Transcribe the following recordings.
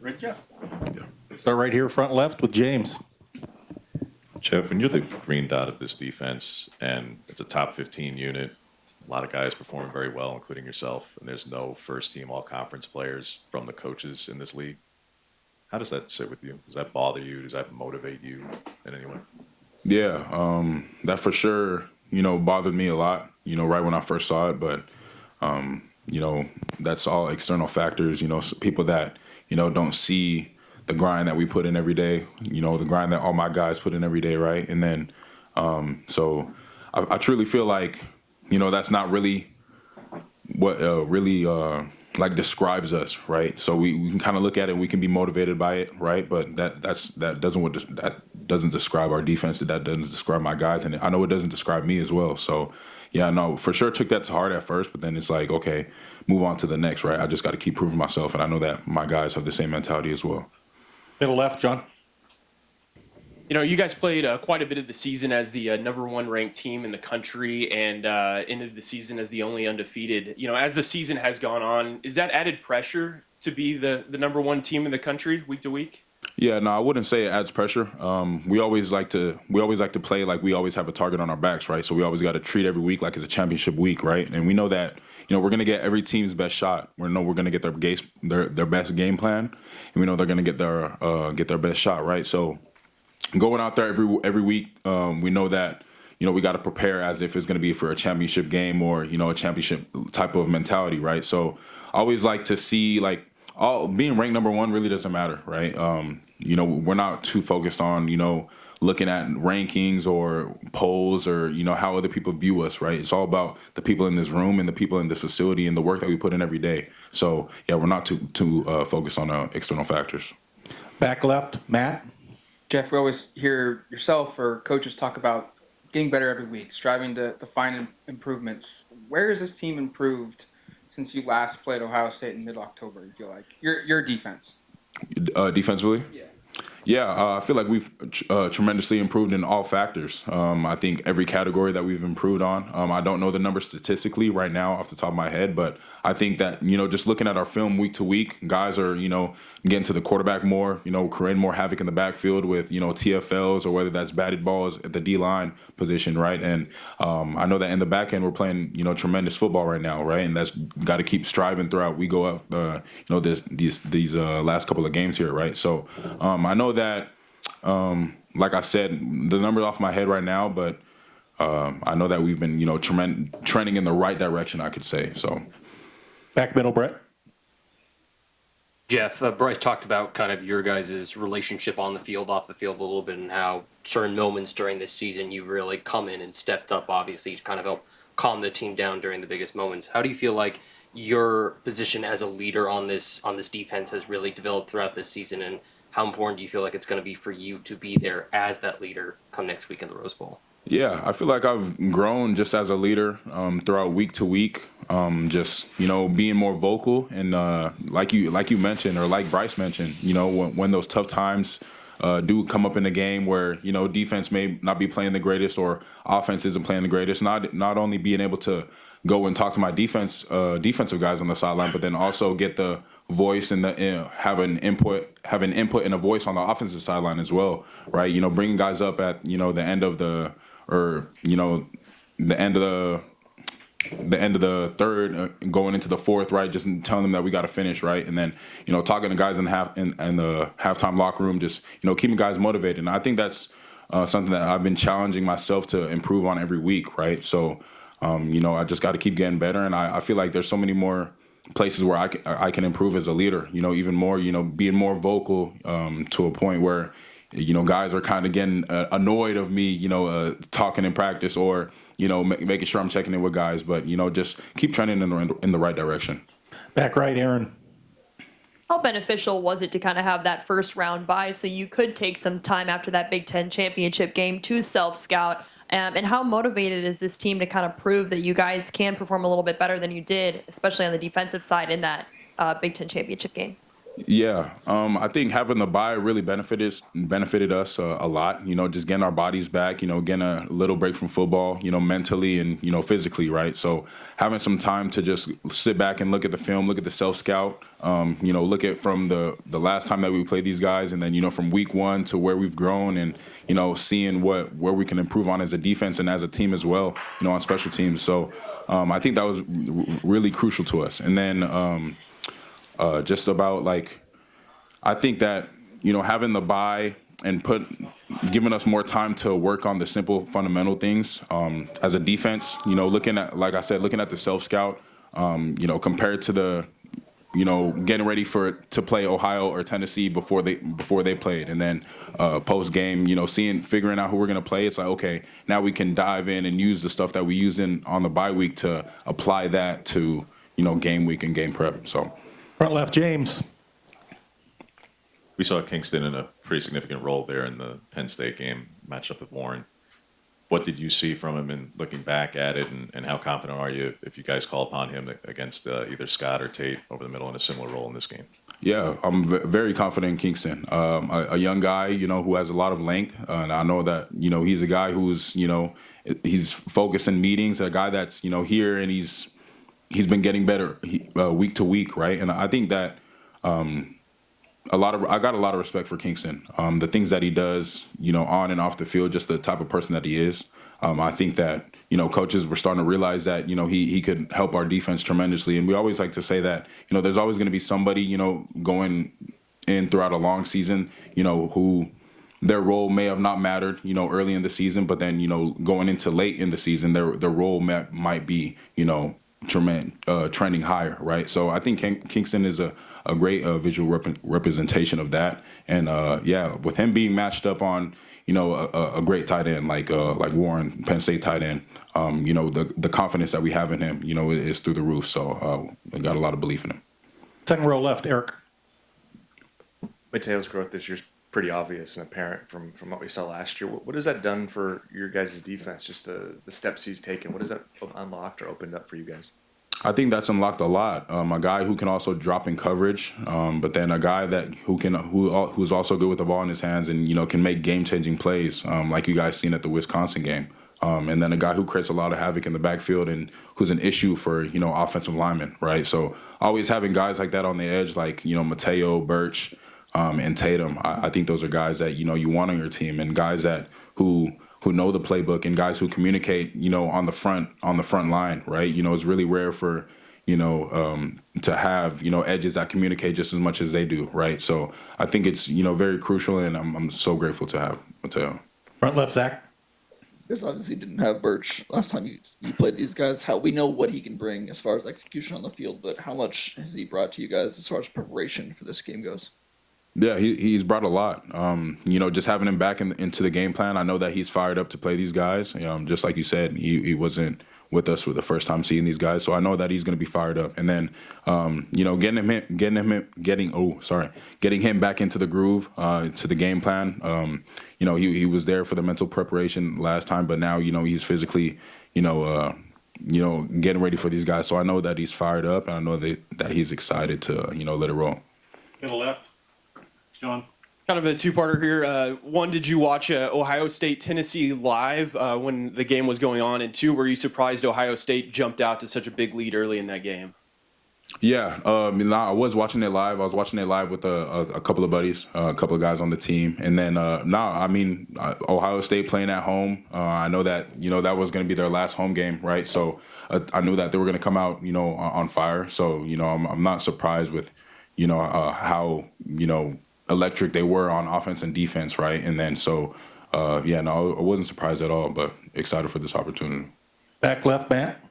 Right, Jeff. Start right here, front left with James. Jeff, when you're the green dot of this defense and it's a top 15 unit, a lot of guys performing very well, including yourself, and there's no first-team all-conference players from the coaches in this league, how does that sit with you? Does that bother you? Does that motivate you in any way? Yeah, that for sure, bothered me a lot, right when I first saw it. But, that's all external factors, people that, don't see the grind that we put in every day, the grind that all my guys put in every day, right? And then, so I truly feel like, that's not really what really like describes us, right? So we can kind of look at it, we can be motivated by it, right? But that doesn't describe our defense. That doesn't describe my guys, and I know it doesn't describe me as well. So yeah, no, for sure took that to heart at first, but then it's like, okay, move on to the next, right? I just got to keep proving myself, and I know that my guys have the same mentality as well. Middle left, John. You guys played quite a bit of the season as the number one ranked team in the country and ended the season as the only undefeated. As the season has gone on, is that added pressure to be the number one team in the country week to week? Yeah, no, I wouldn't say it adds pressure. We always like to play like we always have a target on our backs, right? So we always got to treat every week like it's a championship week, right? And we know that we're gonna get every team's best shot. We know we're gonna get their best game plan, and we know they're gonna get their best shot, right? So going out there every week, we know that we got to prepare as if it's going to be for a championship game or a championship type of mentality, right? So I always like to see being ranked number one really doesn't matter, right? We're not too focused on looking at rankings or polls or how other people view us, right? It's all about the people in this room and the people in this facility and the work that we put in every day. So yeah, we're not too focused on external factors. Back left, Matt. Jeff, we always hear yourself or coaches talk about getting better every week, striving to find improvements. Where has this team improved since you last played Ohio State in mid-October, you feel like? Your defense. Defensively? Yeah. Yeah, I feel like we've tremendously improved in all factors. I think every category that we've improved on. I don't know the numbers statistically right now off the top of my head, but I think that, just looking at our film week to week, guys are, getting to the quarterback more, creating more havoc in the backfield with, TFLs or whether that's batted balls at the D-line position, right? And I know that in the back end we're playing, tremendous football right now, right? And that's got to keep striving throughout. We go up, these last couple of games here, right? So I know that, like I said, the number's off my head right now, but I know that we've been, trending in the right direction, I could say. So, Back middle, Brett. Jeff, Bryce talked about kind of your guys' relationship on the field, off the field a little bit, and how certain moments during this season you've really come in and stepped up, obviously, to kind of help calm the team down during the biggest moments. How do you feel like your position as a leader on this defense has really developed throughout this season, and how important do you feel like it's going to be for you to be there as that leader come next week in the Rose Bowl? Yeah, I feel like I've grown just as a leader throughout week to week. Just being more vocal and like you mentioned or like Bryce mentioned, when those tough times do come up in the game where defense may not be playing the greatest or offense isn't playing the greatest. Not only being able to go and talk to my defensive guys on the sideline, but then also get the voice and have an input and a voice on the offensive sideline as well, right? Bringing guys up at the end of the third, going into the fourth, right? Just telling them that we got to finish, right? And then talking to guys in the halftime locker room, just keeping guys motivated. And I think that's something that I've been challenging myself to improve on every week, right? So I just got to keep getting better, and I feel like there's so many more places where I can improve as a leader. Even more, being more vocal to a point where guys are kind of getting annoyed of me, talking in practice or making sure I'm checking in with guys, but just keep trending in the right direction. Back right, Aaron. How beneficial was it to kind of have that first round bye so you could take some time after that Big Ten championship game to self-scout? And how motivated is this team to kind of prove that you guys can perform a little bit better than you did, especially on the defensive side in that Big Ten championship game? Yeah, I think having the bye really benefited us a lot. Just getting our bodies back. Getting a little break from football. Mentally and physically, right? So having some time to just sit back and look at the film, look at the self scout. Look at from the last time that we played these guys, and then from week one to where we've grown, and seeing where we can improve on as a defense and as a team as well. On special teams. So I think that was really crucial to us. And then. Just about I think that having the bye and giving us more time to work on the simple fundamental things as a defense. Looking at, like I said, looking at the self scout. Compared to the getting ready to play Ohio or Tennessee before they played, and then post game, figuring out who we're gonna play. It's like, okay, now we can dive in and use the stuff that we used on the bye week to apply that to game week and game prep. So. Front left, James. We saw Kingston in a pretty significant role there in the Penn State game, matched up with Warren. What did you see from him in looking back at it, and how confident are you if you guys call upon him against either Scott or Tate over the middle in a similar role in this game? Yeah, I'm very confident in Kingston. A young guy, who has a lot of length, and I know that he's a guy who's he's focused in meetings, a guy that's here, and he's been getting better week to week, right? And I think that I got a lot of respect for Kingston. The things that he does, on and off the field, just the type of person that he is. I think that coaches were starting to realize that he could help our defense tremendously. And we always like to say that there's always going to be somebody going in throughout a long season, who their role may have not mattered, early in the season, but then going into late in the season, their role might be trending higher, right? So I think Kingston is a great visual representation of that, and with him being matched up on a great tight end like Warren, Penn State tight end, the confidence that we have in him, is through the roof. So I got a lot of belief in him. Second row left, Eric. Mateo's growth this year's pretty obvious and apparent from what we saw last year. What has that done for your guys' defense, just the steps he's taken? What has that unlocked or opened up for you guys? I think that's unlocked a lot. A guy who can also drop in coverage, but then a guy that who's also good with the ball in his hands and can make game-changing plays, like you guys seen at the Wisconsin game. And then a guy who creates a lot of havoc in the backfield and who's an issue for offensive linemen, right? So always having guys like that on the edge, like Mateo, Birch, and Tatum. I think those are guys that you want on your team, and guys that who know the playbook, and guys who communicate on the front line, right? It's really rare for to have edges that communicate just as much as they do, right? So I think it's very crucial, and I'm so grateful to have Mateo. Front left, Zach. You guys obviously didn't have Birch last time you played these guys. How we know what he can bring as far as execution on the field, but how much has he brought to you guys as far as preparation for this game goes? Yeah, he's brought a lot. Just having him back into the game plan, I know that he's fired up to play these guys. Just like you said, he wasn't with us for the first time seeing these guys, so I know that he's going to be fired up. And then, getting him back into the groove, to the game plan. He was there for the mental preparation last time, but now he's physically, getting ready for these guys. So I know that he's fired up, and I know that he's excited to let it roll. To the left, John. Kind of a two-parter here. One, did you watch Ohio State Tennessee live when the game was going on? And two, were you surprised Ohio State jumped out to such a big lead early in that game? Yeah, I was watching it live. I was watching it live with a couple of buddies, a couple of guys on the team, and then Ohio State playing at home. I know that that was going to be their last home game, right? So I knew that they were going to come out on fire. So I'm not surprised with how electric they were on offense and defense, right? And then I wasn't surprised at all, but excited for this opportunity. Back left, Matt.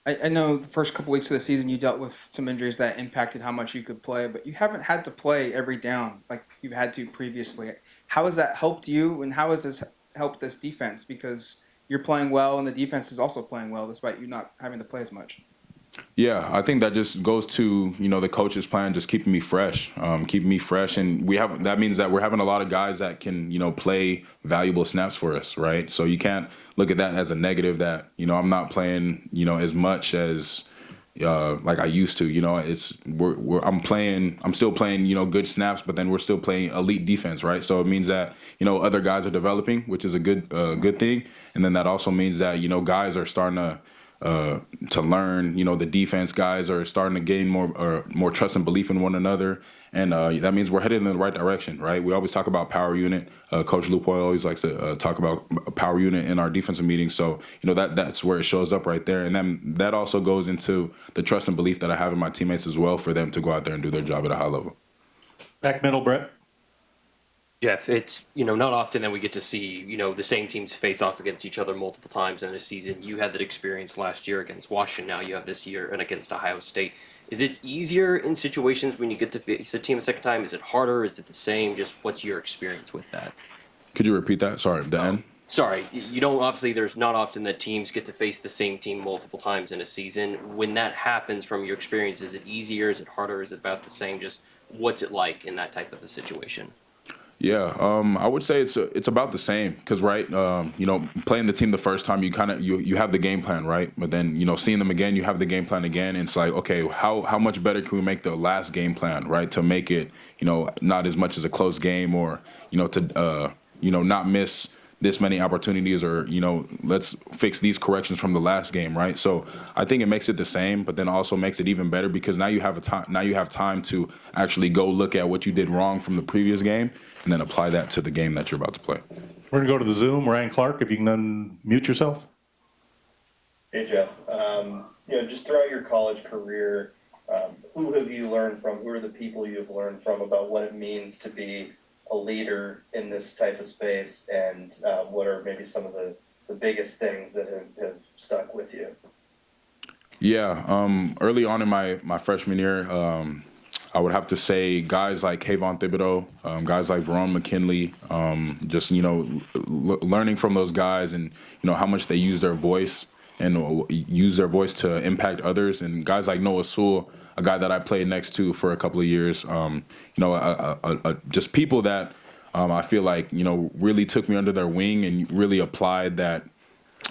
I know the first couple weeks of the season you dealt with some injuries that impacted how much you could play, but you haven't had to play every down like you've had to previously. How has that helped you, and how has this helped this defense? Because you're playing well, and the defense is also playing well despite you not having to play as much. Yeah, I think that just goes to the coach's plan, just keeping me fresh, and that means that we're having a lot of guys that can play valuable snaps for us, right? So you can't look at that as a negative that I'm not playing as much as like I used to. I'm still playing good snaps, but then we're still playing elite defense, right? So it means that other guys are developing, which is a good thing, and then that also means that guys are starting to learn. The defense guys are starting to gain more trust and belief in one another, and that means we're headed in the right direction, right? We always talk about power unit. Coach Lupoy always likes to talk about a power unit in our defensive meetings. So that's where it shows up right there, and then that also goes into the trust and belief that I have in my teammates as well, for them to go out there and do their job at a high level. Back middle, Brett. Jeff, it's not often that we get to see the same teams face off against each other multiple times in a season. You had that experience last year against Washington. Now you have this year and against Ohio State. Is it easier in situations when you get to face a team a second time? Is it harder? Is it the same? Just what's your experience with that? Could you repeat that? Sorry, the end. Sorry, you don't. Obviously, there's not often that teams get to face the same team multiple times in a season. When that happens, from your experience, is it easier? Is it harder? Is it about the same? Just what's it like in that type of a situation? Yeah, I would say it's about the same, because right, playing the team the first time, you have the game plan, right? But then seeing them again, you have the game plan again, and it's like, okay, how much better can we make the last game plan, right? To make it not as much as a close game, or to not miss this many opportunities, or let's fix these corrections from the last game, right? So I think it makes it the same, but then also makes it even better, because now you have time to actually go look at what you did wrong from the previous game, and then apply that to the game that you're about to play. We're going to go to the Zoom. Ryan Clark, if you can unmute yourself. Hey, Jeff. Just throughout your college career, who have you learned from? Who are the people you have learned from about what it means to be a leader in this type of space, and what are maybe some of the biggest things that have stuck with you? Yeah, early on in my freshman year, I would have to say guys like Kayvon Thibodeau, guys like Verone McKinley, just learning from those guys, and how much they use their voice to impact others, and guys like Noah Sewell, a guy that I played next to for a couple of years, just people that I feel like really took me under their wing and really applied that.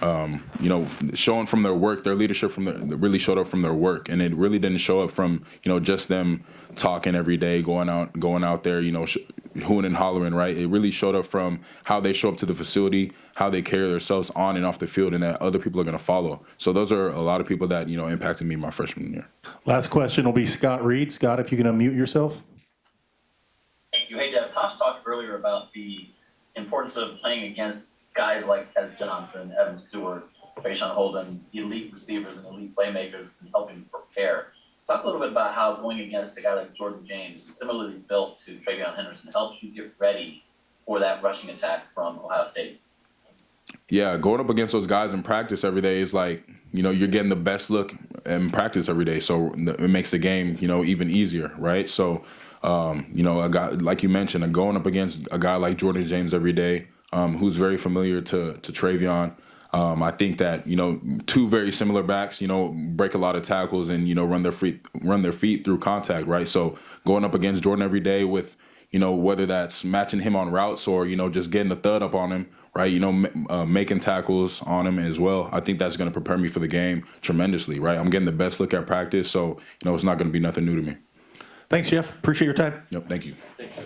Showing from their work, their leadership really showed up from their work, and it really didn't show up from just them talking every day, going out there, hooing and hollering, right? It really showed up from how they show up to the facility, how they carry themselves on and off the field, and that other people are going to follow. So those are a lot of people that impacted me my freshman year. Last question will be Scott Reed. Scott, if you can unmute yourself. Thank you. Hey, Jeff, Tosh talked earlier about the importance of playing against guys like Ted Johnson, Evan Stewart, Fayshawn Holden, elite receivers and elite playmakers, and helping prepare. Talk a little bit about how going against a guy like Jordan James, who's similarly built to Travion Henderson, helps you get ready for that rushing attack from Ohio State. Yeah, going up against those guys in practice every day is like, you're getting the best look in practice every day. So it makes the game, even easier, right? So, a guy, like you mentioned, going up against a guy like Jordan James every day, who's very familiar to Travion. I think that two very similar backs, break a lot of tackles and run their feet through contact, right? So going up against Jordan every day with whether that's matching him on routes or just getting a thud up on him, right? Making tackles on him as well. I think that's going to prepare me for the game tremendously, right? I'm getting the best look at practice, so it's not going to be nothing new to me. Thanks, Jeff. Appreciate your time. Yep, thank you. Thank you.